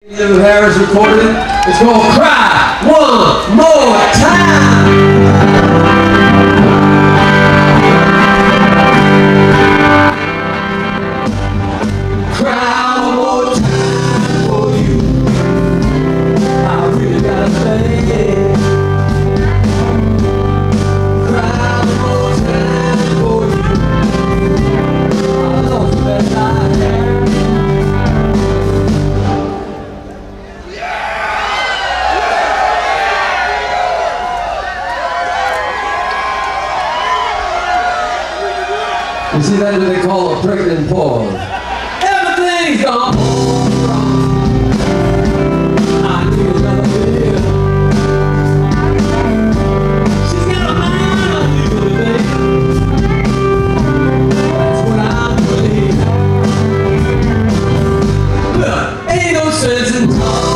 Little Harris recorded it. It's called Cry One More Time. Cry one more time for you. I really gotta say. Cry one more time for you. I lost the best I had. You see, that's what they call a pregnant pause. Everything's gone wrong. I need another beer. She's got a mind on you, baby. That's what I believe. Look, ain't no sense in talking.